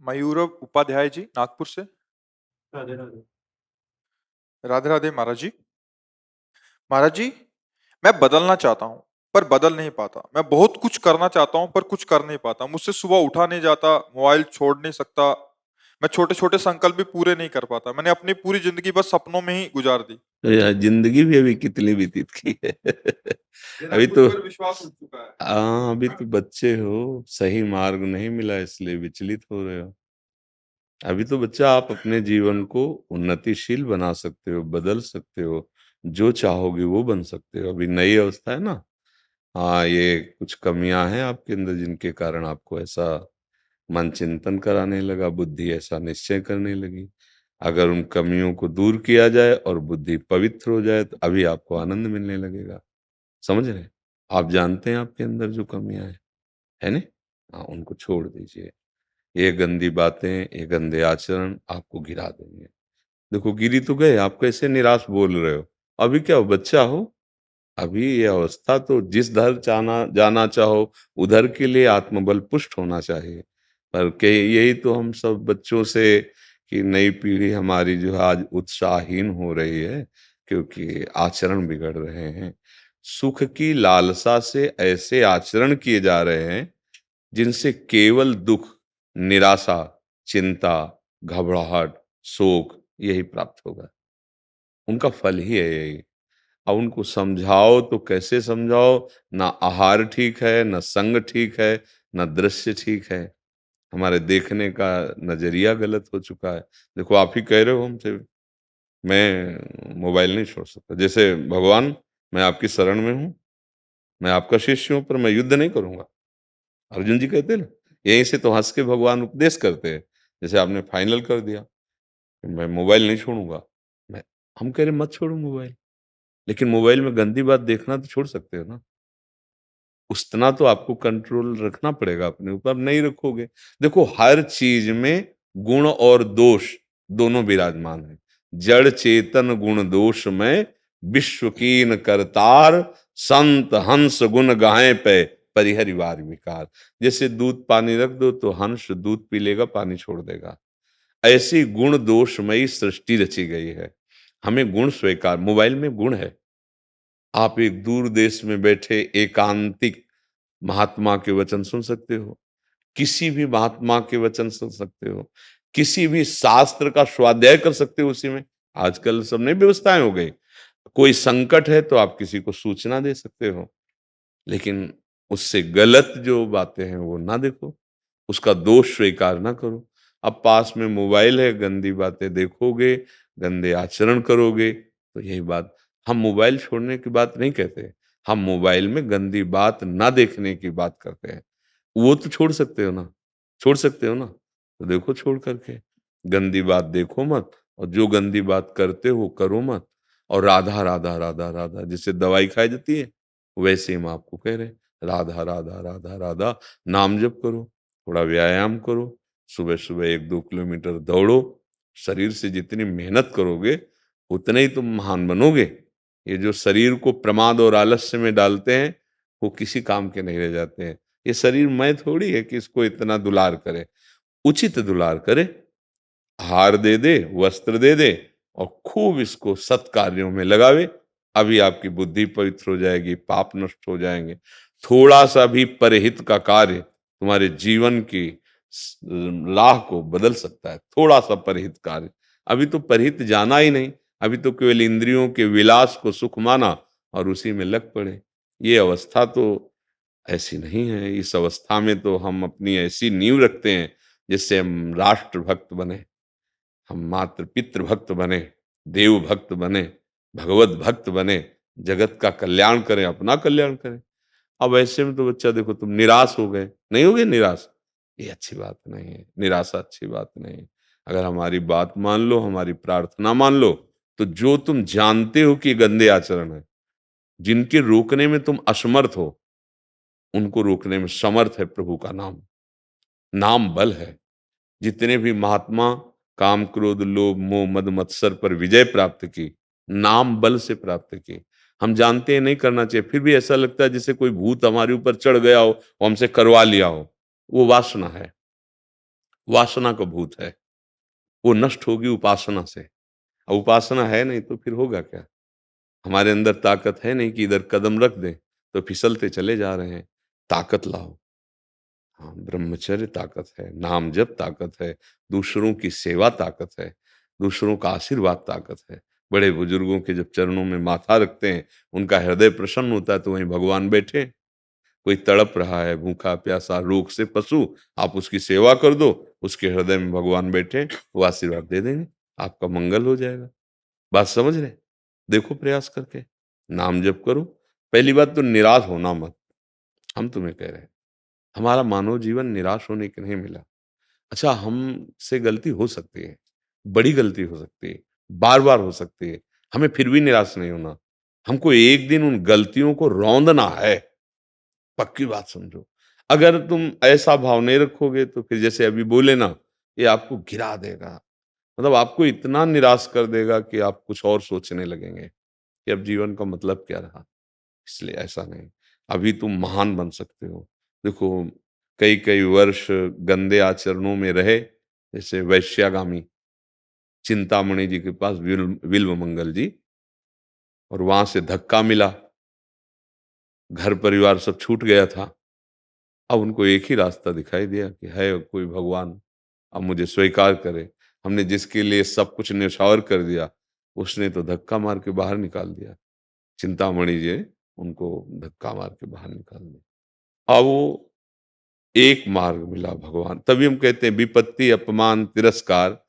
मयूरव उपाध्याय जी नागपुर से। राधे राधे। राधे राधे महाराज जी। महाराज जी, मैं बदलना चाहता हूँ पर बदल नहीं पाता। मैं बहुत कुछ करना चाहता हूँ पर कुछ कर नहीं पाता। मुझसे सुबह उठा नहीं जाता, मोबाइल छोड़ नहीं सकता। मैं छोटे छोटे संकल्प भी पूरे नहीं कर पाता। मैंने अपनी पूरी जिंदगी बस सपनों में ही गुजार दी। तो यार जिंदगी भी अभी कितनी व्यतीत की है। बिना अभी खुद तो पर विश्वास उठ चुका है। हाँ, अभी तो बच्चे हो, सही मार्ग नहीं मिला इसलिए विचलित हो रहे हो। अभी तो बच्चा, आप अपने जीवन को उन्नतिशील बना सकते हो, बदल सकते हो, जो चाहोगे वो बन सकते हो। अभी नई अवस्था है ना। हाँ, ये कुछ कमियां हैं आपके अंदर जिनके कारण आपको ऐसा मन चिंतन कराने लगा, बुद्धि ऐसा निश्चय करने लगी। अगर उन कमियों को दूर किया जाए और बुद्धि पवित्र हो जाए तो अभी आपको आनंद मिलने लगेगा। समझ रहे हैं? आप जानते हैं आपके अंदर जो कमियां हैं, है ना? हाँ, उनको छोड़ दीजिए। ये गंदी बातें, ये गंदे आचरण आपको गिरा देंगे। देखो, गिरी तो गए, आप कैसे निराश बोल रहे हो? अभी क्या हो, बच्चा हो। अभी ये अवस्था तो जिस दर जाना जाना चाहो उधर के लिए आत्मबल पुष्ट होना चाहिए। पर के यही तो हम सब बच्चों से, कि नई पीढ़ी हमारी जो है आज उत्साहहीन हो रही है, क्योंकि आचरण बिगड़ रहे हैं। सुख की लालसा से ऐसे आचरण किए जा रहे हैं जिनसे केवल दुख, निराशा, चिंता, घबराहट, शोक यही प्राप्त होगा। उनका फल ही है यही। अब उनको समझाओ तो कैसे समझाओ? ना आहार ठीक है, ना संग ठीक है, ना दृश्य ठीक है। हमारे देखने का नजरिया गलत हो चुका है। देखो, आप ही कह रहे हो हमसे, मैं मोबाइल नहीं छोड़ सकता। जैसे भगवान, मैं आपकी शरण में हूँ, मैं आपका शिष्य हूँ, पर मैं युद्ध नहीं करूंगा। अर्जुन जी कहते हैं ना, यहीं से तो हंस के भगवान उपदेश करते हैं। जैसे आपने फाइनल कर दिया कि मैं मोबाइल नहीं छोड़ूंगा। मैं हम कह रहे मत छोड़ो मोबाइल, लेकिन मोबाइल में गंदी बात देखना तो छोड़ सकते हो ना। उतना तो आपको कंट्रोल रखना पड़ेगा अपने ऊपर, नहीं रखोगे। देखो, हर चीज में गुण और दोष दोनों विराजमान है। जड़ चेतन गुण दोष में विश्व कीन करतार, संत हंस गुण गाए पे परिहरिवार विकार। जैसे दूध पानी रख दो तो हंस दूध पी लेगा, पानी छोड़ देगा। ऐसी गुण दोषमयी सृष्टि रची गई है। हमें गुण स्वीकार, मोबाइल में गुण है। आप एक दूर देश में बैठे एकांतिक महात्मा के वचन सुन सकते हो, किसी भी महात्मा के वचन सुन सकते हो, किसी भी शास्त्र का स्वाध्याय कर सकते हो उसी में। आजकल सब नई व्यवस्थाएं हो गई। कोई संकट है तो आप किसी को सूचना दे सकते हो, लेकिन उससे गलत जो बातें हैं वो ना देखो, उसका दोष स्वीकार ना करो। अब पास में मोबाइल है, गंदी बातें देखोगे, गंदे आचरण करोगे, तो यही बात। हम मोबाइल छोड़ने की बात नहीं कहते, हम मोबाइल में गंदी बात ना देखने की बात करते हैं। वो तो छोड़ सकते हो ना, छोड़ सकते हो ना, तो देखो छोड़ करके। गंदी बात देखो मत, और जो गंदी बात करते हो करो मत। और राधा राधा राधा राधा जैसे दवाई खाई जाती है, वैसे हम आपको कह रहे हैं, राधा राधा राधा राधा नाम जप करो, थोड़ा व्यायाम करो, सुबह सुबह 1-2 किलोमीटर दौड़ो। शरीर से जितनी मेहनत करोगे उतने ही तुम महान बनोगे। ये जो शरीर को प्रमाद और आलस्य में डालते हैं, वो किसी काम के नहीं रह जाते हैं। ये शरीर मैं थोड़ी है कि इसको इतना दुलार करे। उचित दुलार करे, हार दे दे, वस्त्र दे दे, और खूब इसको सत्कार्यों में लगावे। अभी आपकी बुद्धि पवित्र हो जाएगी, पाप नष्ट हो जाएंगे। थोड़ा सा भी परहित का कार्य तुम्हारे जीवन की राह को बदल सकता है। थोड़ा सा परहित कार्य। अभी तो परहित जाना ही नहीं, अभी तो केवल इंद्रियों के विलास को सुख माना और उसी में लग पड़े। ये अवस्था तो ऐसी नहीं है। इस अवस्था में तो हम अपनी ऐसी नींव रखते हैं जिससे हम राष्ट्र भक्त बने, हम मातृ पितृ भक्त बने, देव भक्त बने, भगवत भक्त बने, जगत का कल्याण करें, अपना कल्याण करें। अब ऐसे में तो बच्चा, देखो तुम निराश हो गए, नहीं होगे निराश? ये अच्छी बात नहीं है, निराशा अच्छी बात नहीं है। अगर हमारी बात मान लो, हमारी प्रार्थना मान लो, तो जो तुम जानते हो कि गंदे आचरण है, जिनके रोकने में तुम असमर्थ हो, उनको रोकने में समर्थ है प्रभु का नाम। नाम बल है। जितने भी महात्मा काम क्रोध लोभ मोह मद मत्सर पर विजय प्राप्त की, नाम बल से प्राप्त की। हम जानते हैं नहीं करना चाहिए, फिर भी ऐसा लगता है जैसे कोई भूत हमारे ऊपर चढ़ गया हो, वो हमसे करवा लिया हो। वो वासना है, वासना का भूत है, वो नष्ट होगी उपासना से। अब उपासना है नहीं तो फिर होगा क्या? हमारे अंदर ताकत है नहीं कि इधर कदम रख दें, तो फिसलते चले जा रहे हैं। ताकत लाओ। हाँ, ब्रह्मचर्य ताकत है, नाम जप ताकत है, दूसरों की सेवा ताकत है, दूसरों का आशीर्वाद ताकत है। बड़े बुजुर्गों के जब चरणों में माथा रखते हैं, उनका हृदय प्रसन्न होता है, तो वहीं भगवान बैठे। कोई तड़प रहा है, भूखा प्यासा रोग से पशु, आप उसकी सेवा कर दो, उसके हृदय में भगवान बैठे, वो आशीर्वाद दे देंगे, आपका मंगल हो जाएगा। बात समझ रहे? देखो प्रयास करके, नाम जप करो। पहली बात तो निराश होना मत, हम तुम्हें कह रहे हैं। हमारा मानव जीवन निराश होने के नहीं मिला। अच्छा, हमसे गलती हो सकती है, बड़ी गलती हो सकती है, बार-बार हो सकती है, हमें फिर भी निराश नहीं होना। हमको एक दिन उन गलतियों को रौंदना है, पक्की बात समझो। अगर तुम ऐसा भाव नहीं रखोगे तो फिर जैसे अभी बोले ना, ये आपको गिरा देगा। मतलब आपको इतना निराश कर देगा कि आप कुछ और सोचने लगेंगे कि अब जीवन का मतलब क्या रहा? इसलिए ऐसा नहीं, अभी तुम महान बन सकते हो। देखो, कई-कई वर्ष गंदे आचरणों में रहे, जैसे वैश्यागामी, चिंतामणि जी के पास बिल्वमंगल जी, और वहां से धक्का मिला, घर परिवार सब छूट गया था। अब उनको एक ही रास्ता दिखाई दिया कि है कोई भगवान, अब मुझे स्वीकार करे। हमने जिसके लिए सब कुछ न्यौछावर कर दिया, उसने तो धक्का मार के बाहर निकाल दिया। चिंतामणि जी ने उनको धक्का मार के बाहर निकाल दिया। अब वो एक मार्ग मिला भगवान, तभी हम कहते हैं विपत्ति, अपमान, तिरस्कार,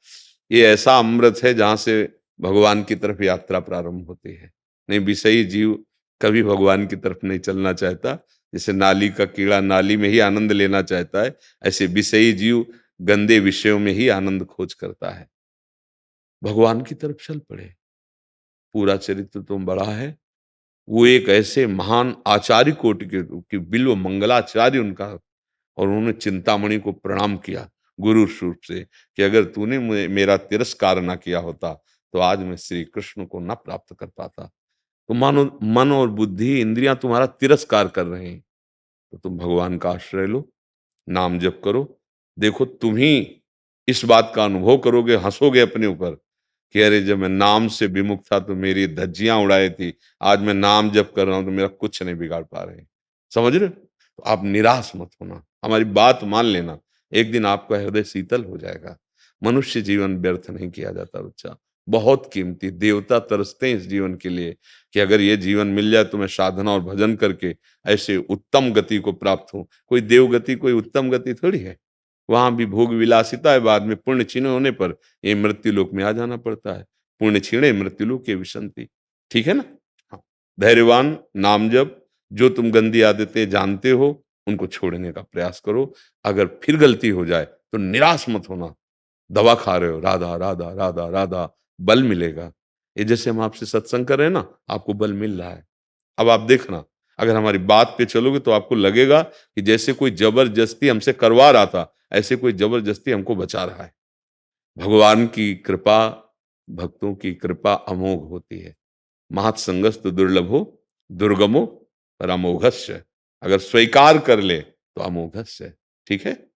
ये ऐसा अमृत है जहां से भगवान की तरफ यात्रा प्रारंभ होती है। नहीं, विषयी जीव कभी भगवान की तरफ नहीं चलना चाहता। जैसे नाली का कीड़ा नाली में ही आनंद लेना चाहता है, ऐसे विषयी जीव गंदे विषयों में ही आनंद खोज करता है। भगवान की तरफ चल पड़े। पूरा चरित्र तो बड़ा है। वो एक ऐसे महान आचार्य कोटि के कि बिल्व मंगलाचार्य उनका, और उन्होंने चिंतामणि को प्रणाम किया गुरु रूप से कि अगर तूने मेरा तिरस्कार ना किया होता तो आज मैं श्री कृष्ण को ना प्राप्त कर पाता। तो मानो मन और बुद्धि इंद्रियां तुम्हारा तिरस्कार कर रहे हैं, तो तुम भगवान का आश्रय लो, नाम जप करो। देखो, तुम ही इस बात का अनुभव करोगे, हंसोगे अपने ऊपर कि अरे जब मैं नाम से विमुख था तो मेरी धज्जियां उड़ाई थी, आज मैं नाम जप कर रहा हूं तो मेरा कुछ नहीं बिगाड़ पा रहे। समझ रहे हो? तो आप निराश मत होना, हमारी बात मान लेना, एक दिन आपका हृदय शीतल हो जाएगा। मनुष्य जीवन व्यर्थ नहीं किया जाता बच्चा, बहुत कीमती, देवता तरसते हैं इस जीवन के लिए कि अगर ये जीवन मिल जाए तो मैं साधना और भजन करके ऐसे उत्तम गति को प्राप्त हूं। कोई देव गति, कोई उत्तम गति थोड़ी है। वहां भी भोग विलासिता है, बाद में पुण्य क्षीण होने पर ये मृत्यु लोक में आ जाना पड़ता है। पुण्य क्षीणे मृत्यु लोक के विशंति। ठीक है ना? हाँ। धैर्यवान, नाम जप, जो तुम गंदी आदतें जानते हो उनको छोड़ने का प्रयास करो। अगर फिर गलती हो जाए तो निराश मत होना। दवा खा रहे हो, राधा राधा राधा राधा, बल मिलेगा। ये जैसे हम आपसे सत्संग कर रहे हैं ना, आपको बल मिल रहा है। अब आप देखना, अगर हमारी बात पे चलोगे तो आपको लगेगा कि जैसे कोई जबरदस्ती हमसे करवा रहा था, ऐसे कोई जबरदस्ती हमको बचा रहा है। भगवान की कृपा, भक्तों की कृपा अमोघ होती है। महत्संगस्तु दुर्लभो दुर्गमो परमोघस्य। अगर स्वीकार कर ले तो अमोघस्य। ठीक है?